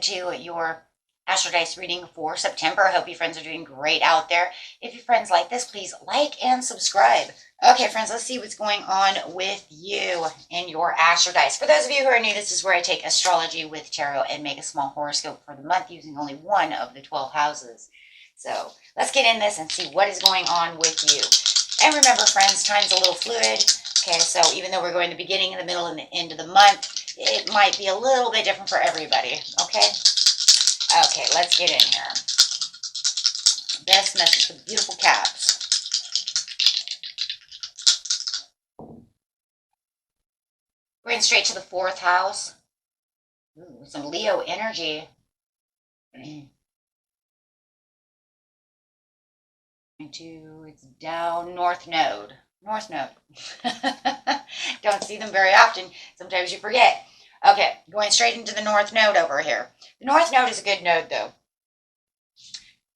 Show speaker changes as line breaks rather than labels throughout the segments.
to your Astro Dice reading for September. I hope you friends are doing great out there. If you friends like this, please like and subscribe. Okay, friends, let's see what's going on with you in your Astro Dice. For those of you who are new, this is where I take astrology with tarot and make a small horoscope for the month using only one of the 12 houses. So let's get in this and see what is going on with you. And remember, friends, time's a little fluid. Okay, so even though we're going to the beginning, the middle, and the end of the month, it might be a little bit different for everybody, okay? Okay, let's get in here. Best message for the beautiful caps. Going straight to the 4th house. Ooh, some Leo energy. It's down North Node. North Node. Don't see them very often. Sometimes you forget. Okay, going straight into the North Node over here. The North Node is a good node, though.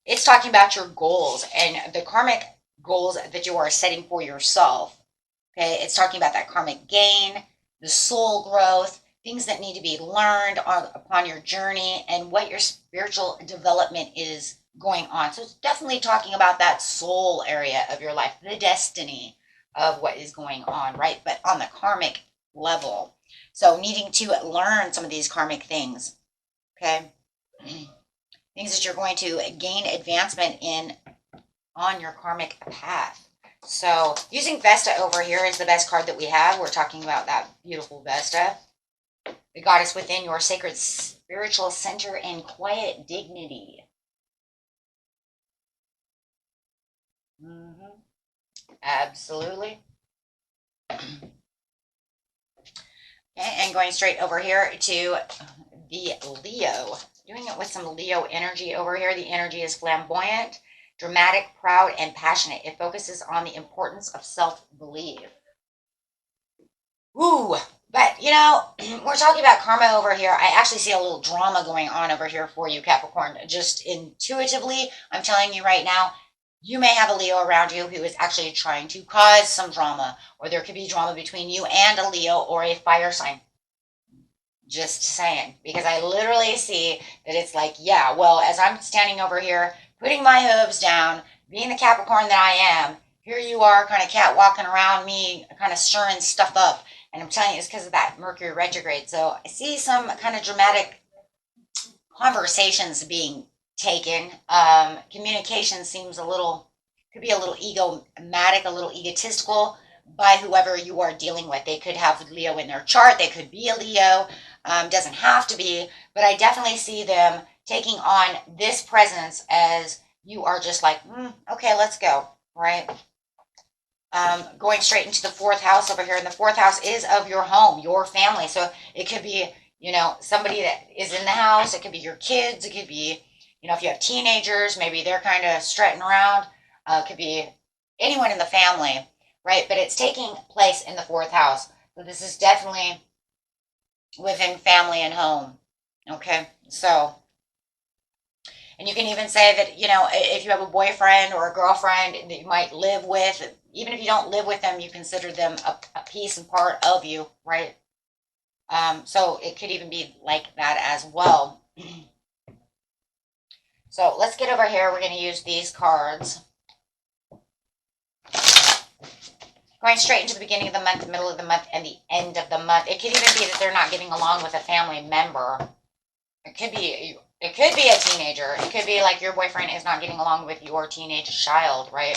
It's talking about your goals and the karmic goals that you are setting for yourself. Okay, it's talking about that karmic gain, the soul growth, things that need to be learned upon your journey, and what your spiritual development is going on. So it's definitely talking about that soul area of your life, the destiny of what is going on, right? But on the karmic level. So needing to learn some of these karmic things, okay? Things that you're going to gain advancement in on your karmic path. So using Vesta over here is the best card that we have. We're talking about that beautiful Vesta. The goddess within your sacred spiritual center and quiet dignity. Absolutely. And going straight over here to the Leo. Doing it with some Leo energy over here. The energy is flamboyant, dramatic, proud, and passionate. It focuses on the importance of self-belief. Ooh, but you know, we're talking about karma over here. I actually see a little drama going on over here for you, Capricorn. Just intuitively, I'm telling you right now, you may have a Leo around you who is actually trying to cause some drama, or there could be drama between you and a Leo or a fire sign. Just saying, because I literally see that it's like, yeah, well, as I'm standing over here, putting my hooves down, being the Capricorn that I am, here you are kind of catwalking around me, kind of stirring stuff up. And I'm telling you, it's because of that Mercury retrograde. So I see some kind of dramatic conversations being taken. Communication seems could be a little egomatic, a little egotistical by whoever you are dealing with. They could have Leo in their chart. They could be a Leo. Doesn't have to be, but I definitely see them taking on this presence as you are just like, okay, let's go, right? Going straight into the 4th house over here, and the 4th house is of your home, your family. So it could be, you know, somebody that is in the house. It could be your kids. It could be, you know, if you have teenagers, maybe they're kind of strutting around. It could be anyone in the family, right? But it's taking place in the 4th house. So this is definitely within family and home, okay? So, and you can even say that, you know, if you have a boyfriend or a girlfriend that you might live with, even if you don't live with them, you consider them a piece and part of you, right? So it could even be like that as well. So let's get over here. We're going to use these cards. Going straight into the beginning of the month, the middle of the month, and the end of the month. It could even be that they're not getting along with a family member. It could be a teenager. It could be like your boyfriend is not getting along with your teenage child, right?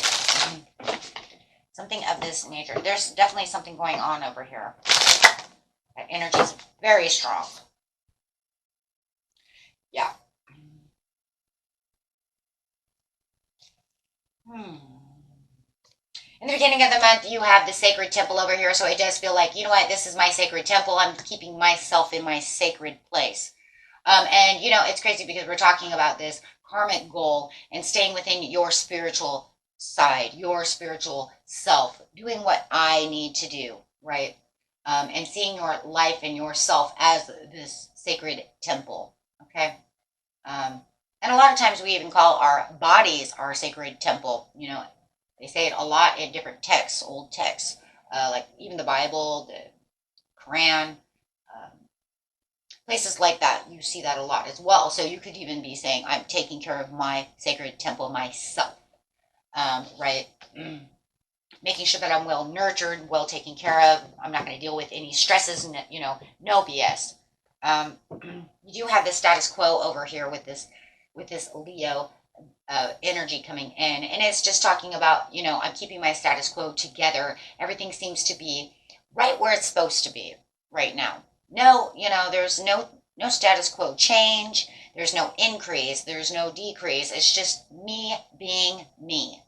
Something of this nature. There's definitely something going on over here. That energy is very strong. Yeah. In the beginning of the month, you have the sacred temple over here, so it does feel like, you know what, this is my sacred temple. I'm keeping myself in my sacred place. And, you know, it's crazy because we're talking about this karmic goal and staying within your spiritual side, your spiritual self, doing what I need to do, right? And seeing your life and yourself as this sacred temple, okay? And a lot of times we even call our bodies our sacred temple, you know. They say it a lot in different texts, old texts, like even the Bible, the Quran. Places like that, you see that a lot as well. So you could even be saying, I'm taking care of my sacred temple myself, right? Making sure that I'm well nurtured, well taken care of. I'm not going to deal with any stresses and, no BS. You do have the status quo over here with this Leo energy coming in, and it's just talking about, I'm keeping my status quo together. Everything seems to be right where it's supposed to be right now. No, there's no status quo change. There's no increase. There's no decrease. It's just me being me.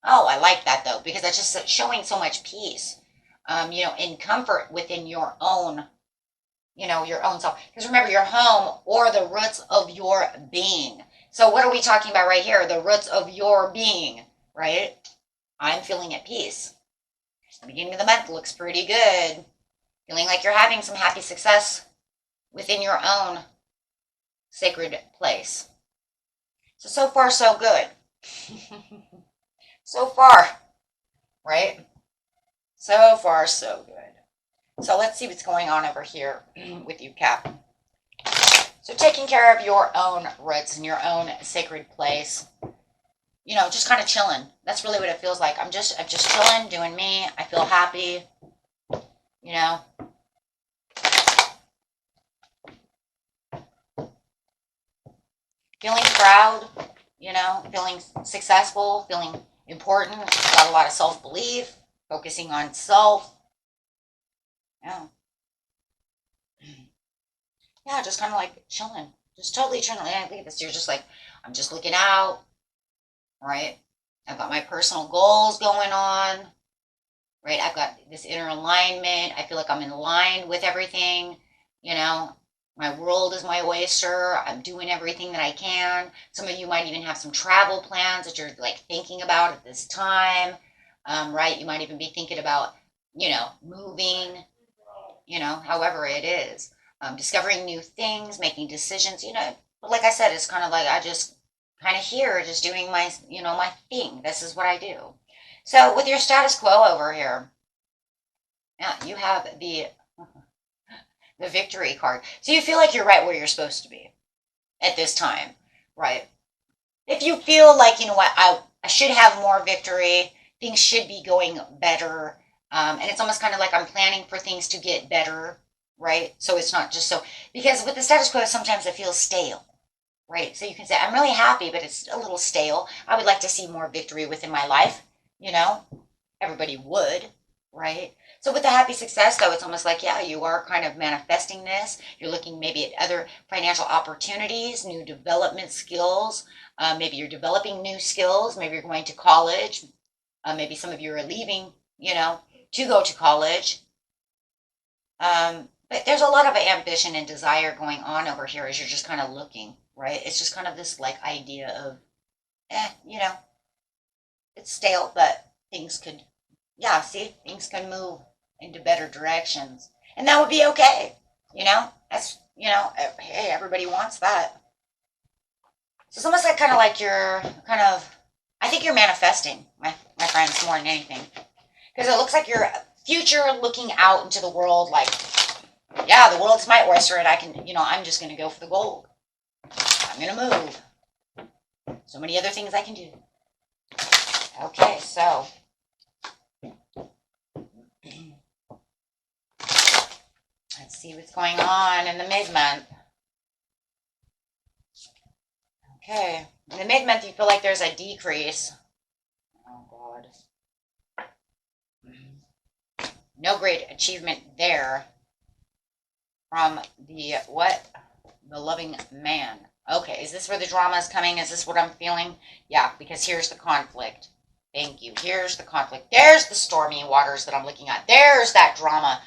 Oh, I like that though, because that's just showing so much peace, in comfort within your own, your own self. Because remember, your home or the roots of your being. So what are we talking about right here? The roots of your being, right? I'm feeling at peace. The beginning of the month looks pretty good. Feeling like you're having some happy success within your own sacred place. So far, so good. So far, right? So far, so good. So let's see what's going on over here with you, Cap. So taking care of your own roots and your own sacred place, just kind of chilling. That's really what it feels like. I'm just chilling, doing me. I feel happy, feeling proud, feeling successful, feeling important. Got a lot of self-belief, focusing on self. Yeah. Yeah, just kind of like chilling. Just totally chilling. And I think this, you're just like, I'm just looking out, right? I've got my personal goals going on, right? I've got this inner alignment. I feel like I'm in line with everything, My world is my oyster. I'm doing everything that I can. Some of you might even have some travel plans that you're like thinking about at this time, right? You might even be thinking about, moving, however it is. Discovering new things, making decisions, But like I said, it's kind of like I just kind of here, just doing my, my thing. This is what I do. So with your status quo over here, yeah, you have the victory card. So you feel like you're right where you're supposed to be at this time, right? If you feel like, what, I should have more victory, things should be going better, and it's almost kind of like I'm planning for things to get better, right? So it's not just so, because with the status quo, sometimes it feels stale, right? So you can say, I'm really happy, but it's a little stale. I would like to see more victory within my life, everybody would, right? So with the happy success, though, it's almost like, yeah, you are kind of manifesting this. You're looking maybe at other financial opportunities, new development skills. Maybe you're developing new skills. Maybe you're going to college. Maybe some of you are leaving, to go to college. But there's a lot of ambition and desire going on over here as you're just kind of looking, right? It's just kind of this like idea of, it's stale, but things could, yeah, see, things can move into better directions. And that would be okay. That's, hey, everybody wants that. So it's almost like kind of like you're kind of, I think you're manifesting, my friends, more than anything. Because it looks like you're future looking out into the world like, yeah, the world's my oyster and I can, I'm just going to go for the gold. I'm going to move. So many other things I can do. Okay, so let's see what's going on in the mid-month. Okay, in the mid-month you feel like there's a decrease. Oh, God. No great achievement there from the what? The loving man. Okay, is this where the drama is coming? Is this what I'm feeling? Yeah, because here's the conflict. Thank you. Here's the conflict. There's the stormy waters that I'm looking at. There's that drama.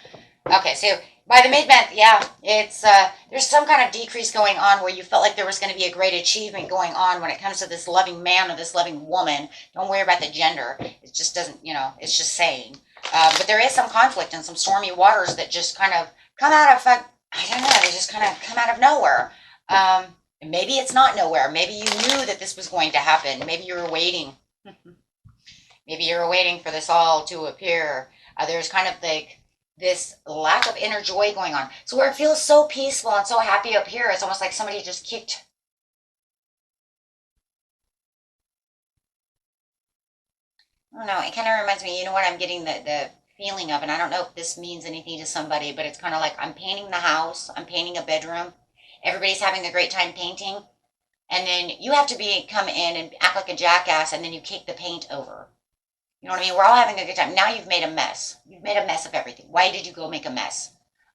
Okay, so by the mid-month, yeah, it's there's some kind of decrease going on where you felt like there was going to be a great achievement going on when it comes to this loving man or this loving woman. Don't worry about the gender. It just doesn't, it's just saying. But there is some conflict and some stormy waters that just kind of come out of, I don't know, they just kind of come out of nowhere. Maybe it's not nowhere. Maybe you knew that this was going to happen. Maybe you were waiting. Maybe you were waiting for this all to appear. There's kind of like, this lack of inner joy going on. So where it feels so peaceful and so happy up here, it's almost like somebody just kicked. I don't know. It kind of reminds me, you know what I'm getting the feeling of, and I don't know if this means anything to somebody, but it's kind of like I'm painting the house, I'm painting a bedroom. Everybody's having a great time painting. And then you have to come in and act like a jackass, and then you kick the paint over. You know what I mean? We're all having a good time. Now you've made a mess. You've made a mess of everything. Why did you go make a mess?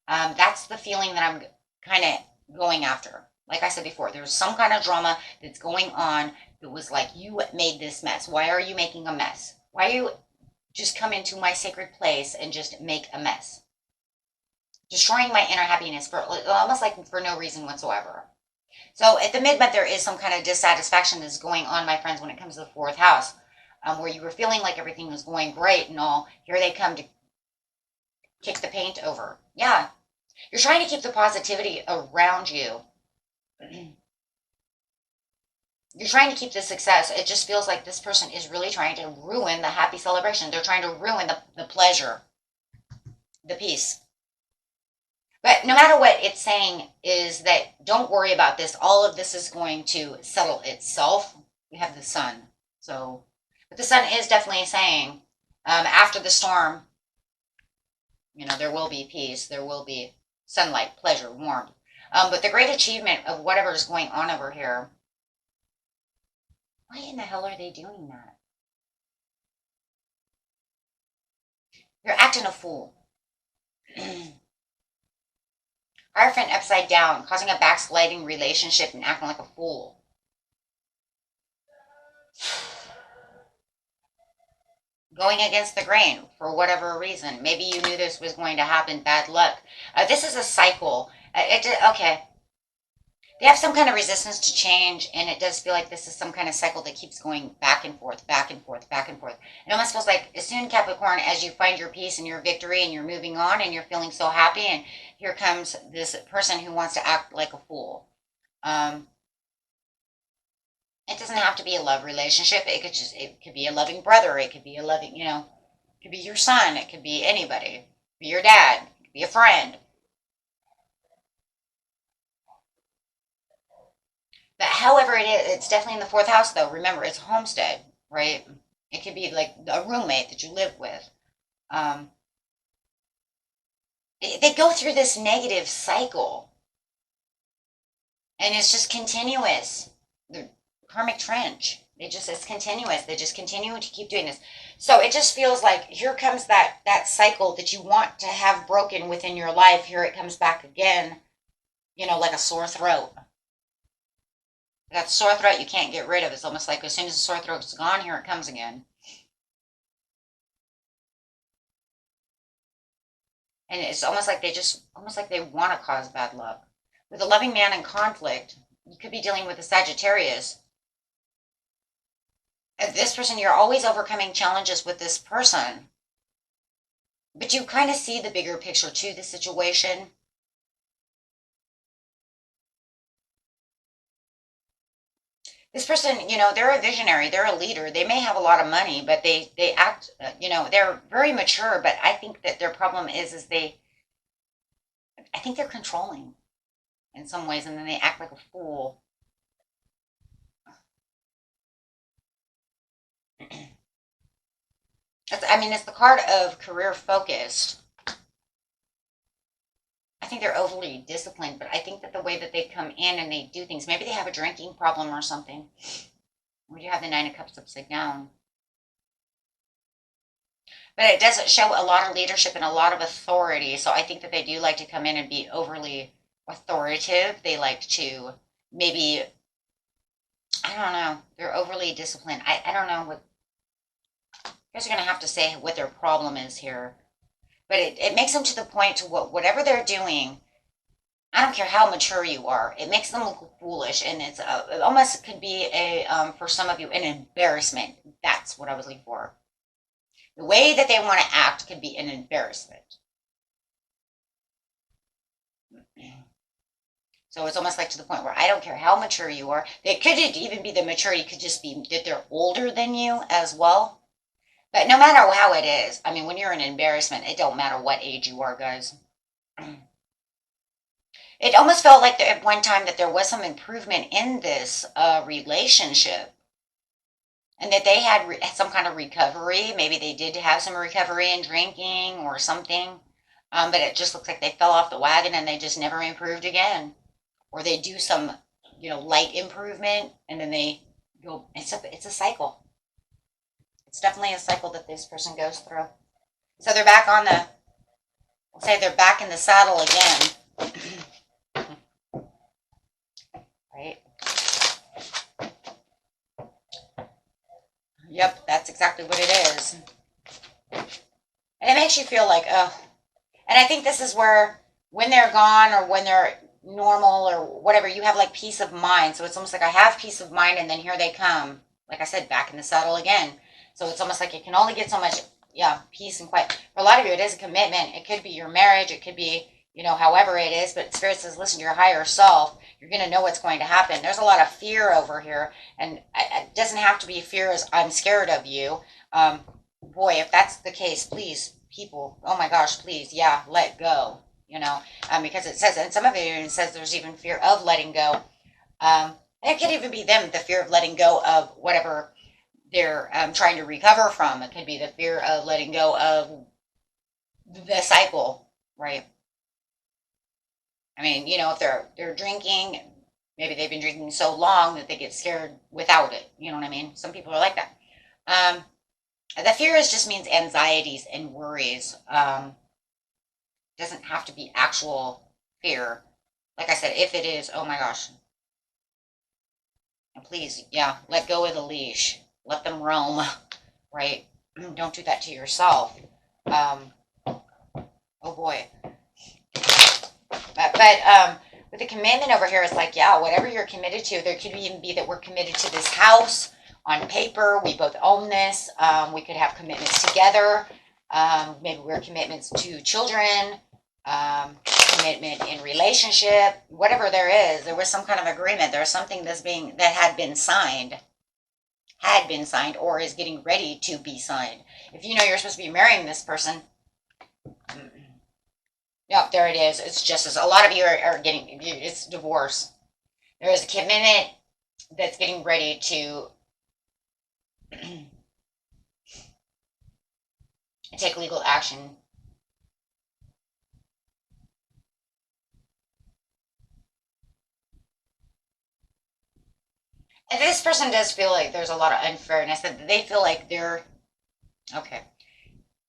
That's the feeling that I'm kind of going after. Like I said before, there's some kind of drama that's going on that was like, you made this mess. Why are you making a mess? Why are you just come into my sacred place and just make a mess? Destroying my inner happiness for almost like for no reason whatsoever. So at the mid-month, there is some kind of dissatisfaction that's going on, my friends, when it comes to the fourth house, where you were feeling like everything was going great and all. Here they come to kick the paint over. Yeah, you're trying to keep the positivity around you. You're trying to keep the success. It just feels like this person is really trying to ruin the happy celebration. They're trying to ruin the pleasure, the peace. But no matter what it's saying is that don't worry about this. All of this is going to settle itself. We have the sun. So, but the sun is definitely saying after the storm, you know, there will be peace. There will be sunlight, pleasure, warmth. But the great achievement of whatever is going on over here, why in the hell are they doing that? You're acting a fool. Hierophant upside down, causing a backsliding relationship and acting like a fool. Going against the grain for whatever reason. Maybe you knew this was going to happen. Bad luck. This is a cycle. Okay. They have some kind of resistance to change, and it does feel like this is some kind of cycle that keeps going back and forth, back and forth, back and forth. It almost feels like as soon, Capricorn, as you find your peace and your victory and you're moving on and you're feeling so happy, and here comes this person who wants to act like a fool. It doesn't have to be a love relationship. It could be a loving brother. It could be a loving, you know, it could be your son. It could be anybody. It could be your dad. It could be a friend. But however it is, it's definitely in the fourth house, though. Remember, it's a homestead, right? It could be like a roommate that you live with. Um, they go through this negative cycle, and it's just continuous. The karmic trench. It's continuous. They just continue to keep doing this. So it just feels like here comes that cycle that you want to have broken within your life. Here it comes back again, you know, like a sore throat. That sore throat you can't get rid of. It's almost like as soon as the sore throat's gone, here it comes again. And it's almost like they want to cause bad luck. With a loving man in conflict, you could be dealing with a Sagittarius. And this person, you're always overcoming challenges with this person. But you kind of see the bigger picture to the situation. This person, you know, they're a visionary, they're a leader. They may have a lot of money, but they act, you know, they're very mature. But I think that their problem is I think they're controlling in some ways, and then they act like a fool. I mean, it's the card of career focused. I think they're overly disciplined, but I think that the way that they come in and they do things, maybe they have a drinking problem or something. We do have the Nine of Cups upside down. But it doesn't show a lot of leadership and a lot of authority. So I think that they do like to come in and be overly authoritative. They like to maybe, I don't know, they're overly disciplined. I don't know what, you guys are going to have to say what their problem is here. But it makes them to the point to whatever they're doing, I don't care how mature you are, it makes them look foolish. And it almost could be for some of you, an embarrassment. That's what I was looking for. The way that they want to act could be an embarrassment. So it's almost like to the point where I don't care how mature you are. It could even be the maturity could just be that they're older than you as well. But no matter how it is, I mean, when you're an embarrassment, it don't matter what age you are, guys. It almost felt like at one time that there was some improvement in this relationship, and that they had some kind of recovery. Maybe they did have some recovery in drinking or something, but it just looks like they fell off the wagon and they just never improved again. Or they do some, light improvement, and then they go. It's a cycle. It's definitely a cycle that this person goes through. So they're back on the. We'll say they're back in the saddle again. Right? Yep, that's exactly what it is. And it makes you feel like, oh. And I think this is where, when they're gone or when they're normal or whatever, you have like peace of mind. So it's almost like I have peace of mind, and then here they come. Like I said, back in the saddle again. So it's almost like you can only get so much, peace and quiet. For a lot of you, it is a commitment. It could be your marriage. It could be, however it is. But Spirit says, listen to your higher self. You're going to know what's going to happen. There's a lot of fear over here. And it doesn't have to be fear as I'm scared of you. Boy, if that's the case, please, people, oh my gosh, please, let go. Because it says, and some of it says there's even fear of letting go. And it could even be them, the fear of letting go of whatever they're trying to recover from. It could be the fear of letting go of the cycle, right? I mean, if they're drinking, maybe they've been drinking so long that they get scared without it. You know what I mean? Some people are like that. The fear just means anxieties and worries. Doesn't have to be actual fear. Like I said, if it is, oh my gosh. And please, let go of the leash. Let them roam, right? Don't do that to yourself. Oh boy. But with the commitment over here, it's like, whatever you're committed to, there could even be that we're committed to this house on paper. We both own this. We could have commitments together. Maybe we're commitments to children, commitment in relationship, whatever there was some kind of agreement. There's something that had been signed, or is getting ready to be signed. If you know you're supposed to be marrying this person, yep, there it is. It's just as a lot of you are getting, it's divorce. There is a commitment that's getting ready to take legal action. And this person does feel like there's a lot of unfairness, that they feel like they're, okay.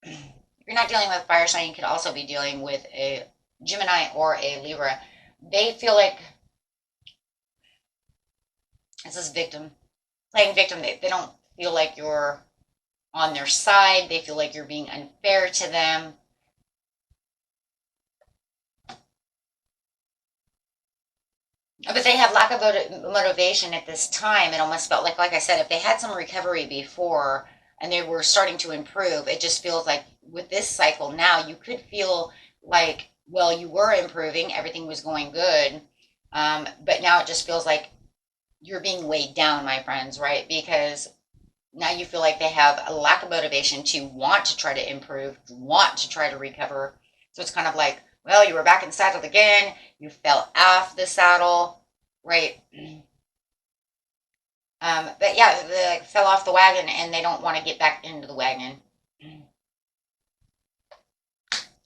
If you're not dealing with fire sign, you could also be dealing with a Gemini or a Libra. They feel like, this is victim, playing victim. They don't feel like you're on their side. They feel like you're being unfair to them. But they have lack of motivation at this time. It almost felt like I said, if they had some recovery before and they were starting to improve, it just feels like with this cycle now, you could feel like, well, you were improving, everything was going good, but now it just feels like you're being weighed down, my friends, right? Because now you feel like they have a lack of motivation to want to try to improve, want to try to recover. So it's kind of like, well, you were back in the saddle again, you fell off the saddle, right? But they fell off the wagon and they don't want to get back into the wagon.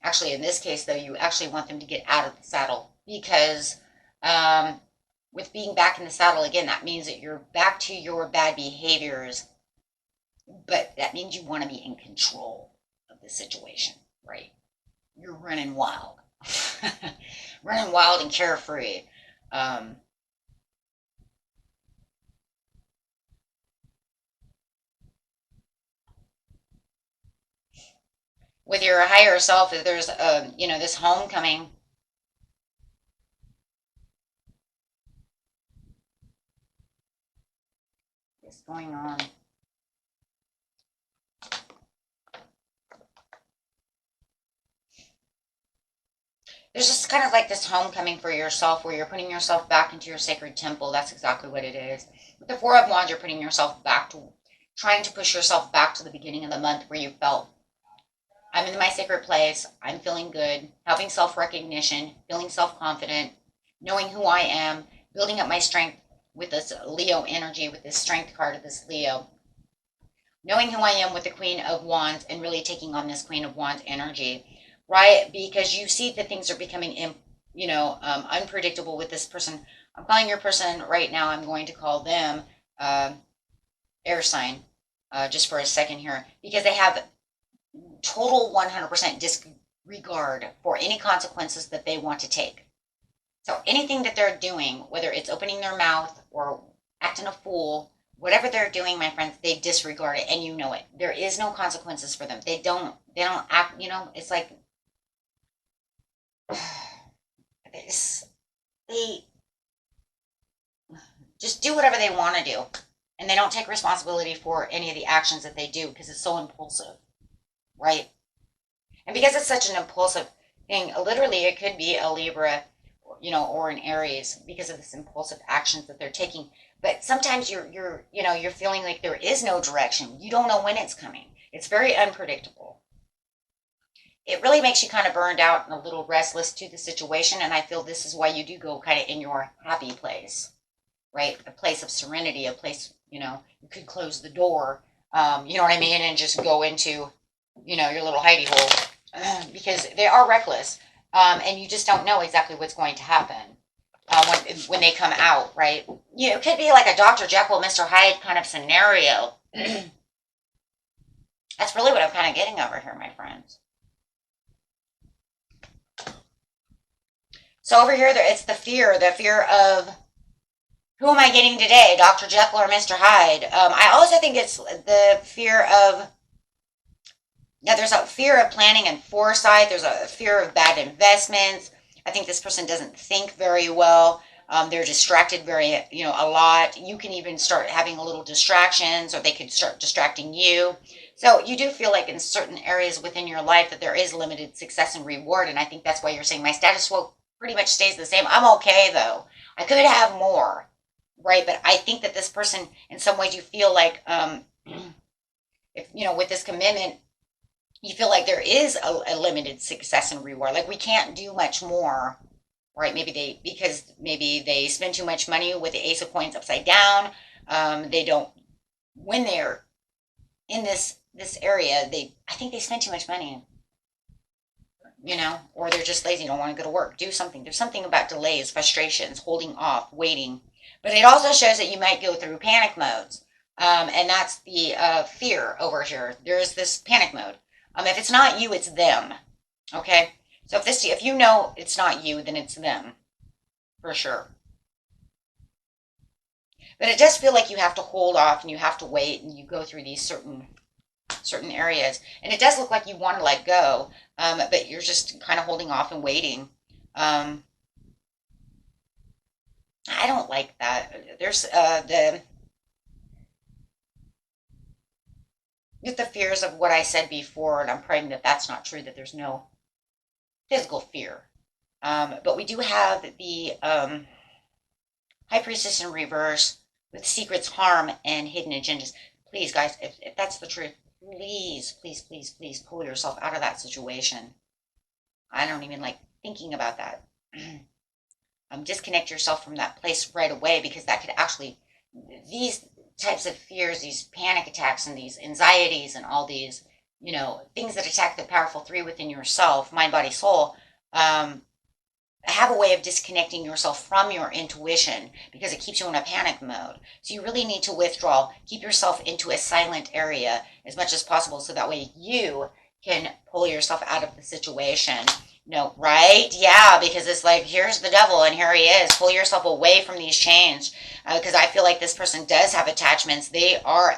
Actually, in this case, though, you actually want them to get out of the saddle, because with being back in the saddle again, that means that you're back to your bad behaviors, but that means you want to be in control of the situation, right? You're running wild. Running wild and carefree. With your higher self, if there's this homecoming, what's going on? There's just kind of like this homecoming for yourself, where you're putting yourself back into your sacred temple. That's exactly what it is. With the Four of Wands, you're putting yourself back trying to push yourself back to the beginning of the month where you felt, I'm in my sacred place, I'm feeling good, having self-recognition, feeling self-confident, knowing who I am, building up my strength with this Leo energy, with this strength card of this Leo, knowing who I am with the Queen of Wands and really taking on this Queen of Wands energy, right? Because you see that things are becoming, unpredictable with this person. I'm calling your person right now, I'm going to call them air sign, just for a second here, because they have total 100% disregard for any consequences that they want to take. So anything that they're doing, whether it's opening their mouth or acting a fool, whatever they're doing, my friends, they disregard it, and you know it. There is no consequences for them. They don't act, it's like, they just do whatever they want to do. And they don't take responsibility for any of the actions that they do because it's so impulsive, right? And because it's such an impulsive thing, literally it could be a Libra, or an Aries because of this impulsive actions that they're taking. But sometimes you're feeling like there is no direction. You don't know when it's coming. It's very unpredictable. It really makes you kind of burned out and a little restless to the situation. And I feel this is why you do go kind of in your happy place, right? A place of serenity, a place, you could close the door, you know what I mean? And just go into, your little hidey hole because they are reckless. And you just don't know exactly what's going to happen when they come out, right? It could be like a Dr. Jekyll, Mr. Hyde kind of scenario. That's really what I'm kind of getting over here, my friends. So over here, it's the fear of, who am I getting today, Dr. Jekyll or Mr. Hyde? I also think it's the fear of, there's a fear of planning and foresight. There's a fear of bad investments. I think this person doesn't think very well. They're distracted a lot. You can even start having a little distractions, or they could start distracting you. So you do feel like in certain areas within your life that there is limited success and reward. And I think that's why you're saying my status quo pretty much stays the same. I'm okay though. I could have more, right? But I think that this person, in some ways, you feel like, if with this commitment, you feel like there is a limited success and reward. Like we can't do much more, right? Because maybe they spend too much money with the Ace of Coins upside down. They don't, when they're in this area, I think they spend too much money, or they're just lazy, don't want to go to work, do something. There's something about delays, frustrations, holding off, waiting. But it also shows that you might go through panic modes. And that's the fear over here. There's this panic mode. If it's not you, it's them. Okay? So if you know it's not you, then it's them. For sure. But it does feel like you have to hold off and you have to wait and you go through these certain areas. And it does look like you want to let go, but you're just kind of holding off and waiting. I don't like that. There's with the fears of what I said before, and I'm praying that that's not true, that there's no physical fear. But we do have the High Priestess in reverse with secrets, harm, and hidden agendas. Please, guys, if that's the truth, please, please, please, please pull yourself out of that situation. I don't even like thinking about that. Disconnect yourself from that place right away, because that could actually, these types of fears, these panic attacks and these anxieties and all these, things that attack the powerful three within yourself, mind, body, soul, have a way of disconnecting yourself from your intuition because it keeps you in a panic mode. So you really need to withdraw, keep yourself into a silent area as much as possible so that way you can pull yourself out of the situation. Right? Yeah, because it's like, here's the devil and here he is. Pull yourself away from these chains, because I feel like this person does have attachments. They are,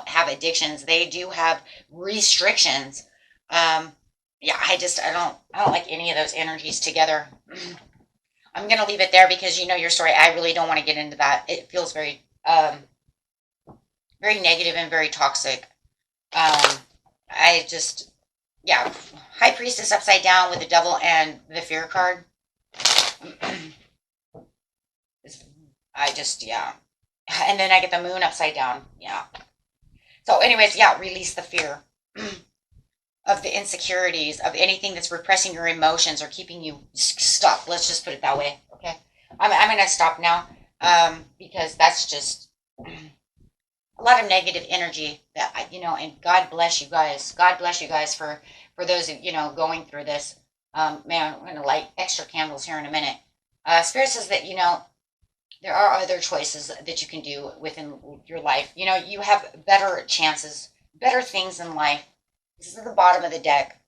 have addictions. They do have restrictions. Yeah, I don't like any of those energies together. I'm going to leave it there because your story. I really don't want to get into that. It feels very, very negative and very toxic. Yeah, High Priestess upside down with the devil and the fear card. Yeah. And then I get the moon upside down. Yeah. So anyways, yeah, release the fear of the insecurities, of anything that's repressing your emotions or keeping you stuck. Let's just put it that way. Okay. I'm going to stop now because that's just a lot of negative energy that, and God bless you guys. God bless you guys for those, going through this. Man, I'm going to light extra candles here in a minute. Spirit says that, there are other choices that you can do within your life. You have better chances, better things in life. This is the bottom of the deck,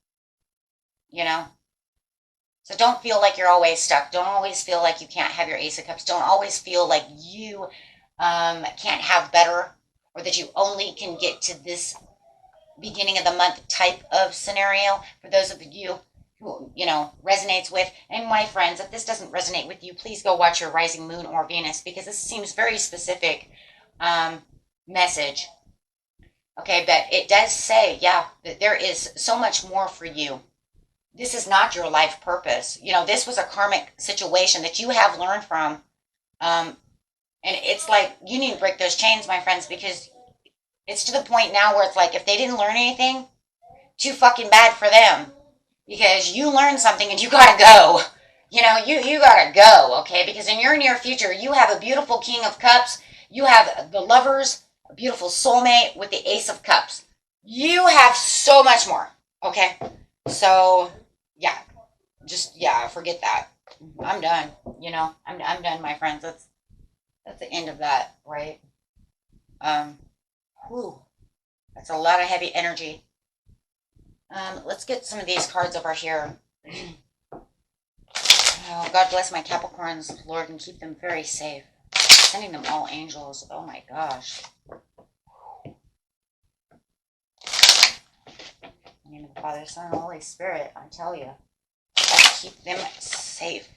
So don't feel like you're always stuck. Don't always feel like you can't have your Ace of Cups. Don't always feel like you can't have better, or that you only can get to this beginning of the month type of scenario. For those of you who, resonates with, and my friends, if this doesn't resonate with you, please go watch your rising moon or Venus, because this seems very specific message. Okay, but it does say, yeah, that there is so much more for you. This is not your life purpose. This was a karmic situation that you have learned from. And it's like, you need to break those chains, my friends, because it's to the point now where it's like, if they didn't learn anything, too fucking bad for them. Because you learned something and you gotta go. You gotta go, okay? Because in your near future, you have a beautiful King of Cups. You have the Lovers, a beautiful soulmate with the Ace of Cups. You have so much more, okay? So, yeah. Forget that. I'm done, I'm done, my friends. That's the end of that, right? Whew. That's a lot of heavy energy. Let's get some of these cards over here. Oh, God bless my Capricorns, Lord, and keep them very safe. Sending them all angels. Oh my gosh. In the name of the Father, Son, and Holy Spirit, I tell you. Keep them safe.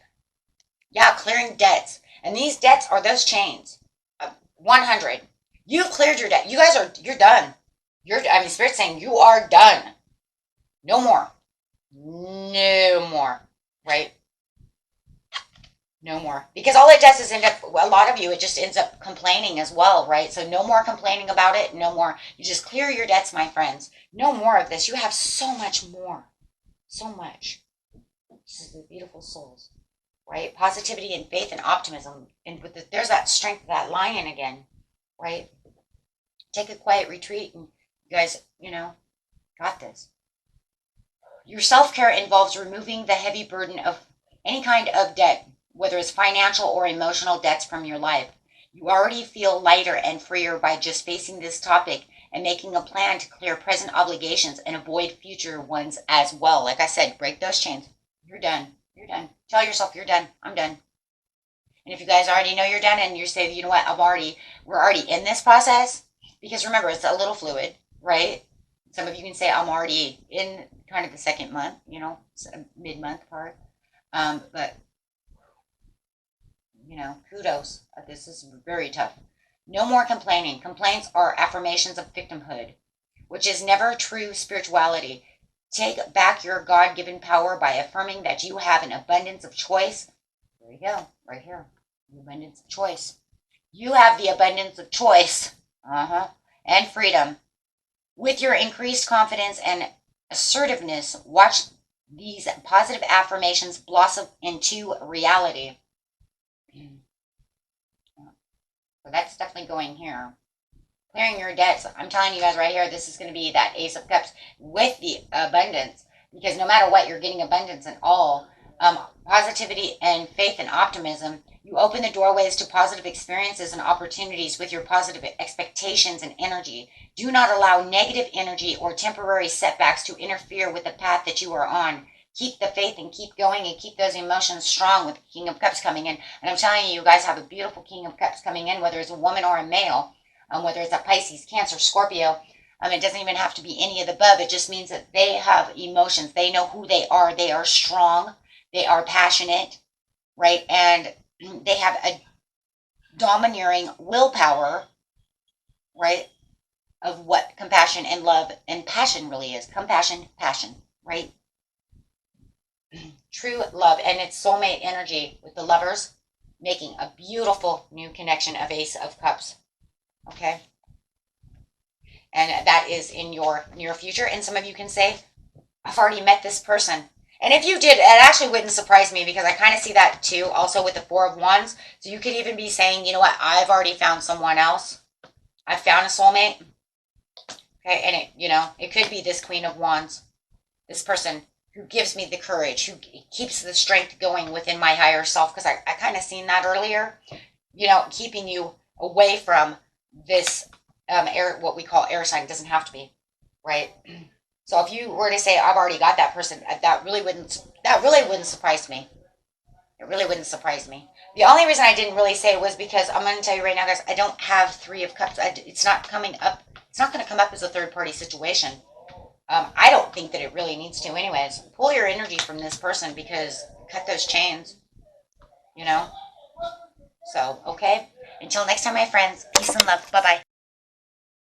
Yeah, clearing debts. And these debts are those chains. 100. You've cleared your debt. You're done. Spirit's saying you are done. No more. No more. Right? No more. Because all it does is end up, a lot of you, it just ends up complaining as well, right? So no more complaining about it. No more. You just clear your debts, my friends. No more of this. You have so much more. So much. This is the beautiful souls, right? Positivity and faith and optimism. And there's that strength of that lion again, right? Take a quiet retreat and you guys, got this. Your self-care involves removing the heavy burden of any kind of debt, whether it's financial or emotional debts from your life. You already feel lighter and freer by just facing this topic and making a plan to clear present obligations and avoid future ones as well. Like I said, break those chains. You're done. You're done. Tell yourself you're done. I'm done. And if you guys already know you're done and you say, you know what, we're already in this process, because remember, it's a little fluid, right? Some of you can say, I'm already in kind of the second month, mid-month part. But, kudos. This is very tough. No more complaining. Complaints are affirmations of victimhood, which is never true spirituality. Take back your God-given power by affirming that you have an abundance of choice. There you go, right here. The abundance of choice. You have the abundance of choice. And freedom. With your increased confidence and assertiveness, watch these positive affirmations blossom into reality. So that's definitely going here. Clearing your debts. I'm telling you guys right here, this is going to be that Ace of Cups with the abundance. Because no matter what, you're getting abundance in all. Positivity and faith and optimism. You open the doorways to positive experiences and opportunities with your positive expectations and energy. Do not allow negative energy or temporary setbacks to interfere with the path that you are on. Keep the faith and keep going and keep those emotions strong with the King of Cups coming in. And I'm telling you, you guys have a beautiful King of Cups coming in, whether it's a woman or a male, whether it's a Pisces, Cancer, Scorpio. It doesn't even have to be any of the above. It just means that they have emotions. They know who they are. They are strong. They are passionate, right? And they have a domineering willpower, right? Of what compassion and love and passion really is. Compassion, passion, right? True love. And it's soulmate energy with the Lovers making a beautiful new connection of Ace of Cups. Okay? And that is in your near future. And some of you can say, I've already met this person. And if you did, it actually wouldn't surprise me because I kind of see that too, also with the Four of Wands. So you could even be saying, you know what, I've already found someone else. I've found a soulmate. Okay, and it could be this Queen of Wands, this person who gives me the courage, who keeps the strength going within my higher self, because I kind of seen that earlier, keeping you away from this air, what we call air sign. It doesn't have to be, right? So if you were to say, I've already got that person, that really wouldn't surprise me. It really wouldn't surprise me. The only reason I didn't really say it was because I'm going to tell you right now, guys, I don't have Three of Cups. It's not coming up. It's not going to come up as a third party situation. I don't think that it really needs to anyways. Pull your energy from this person because cut those chains, you know? So, okay. Until next time, my friends, peace and love. Bye-bye.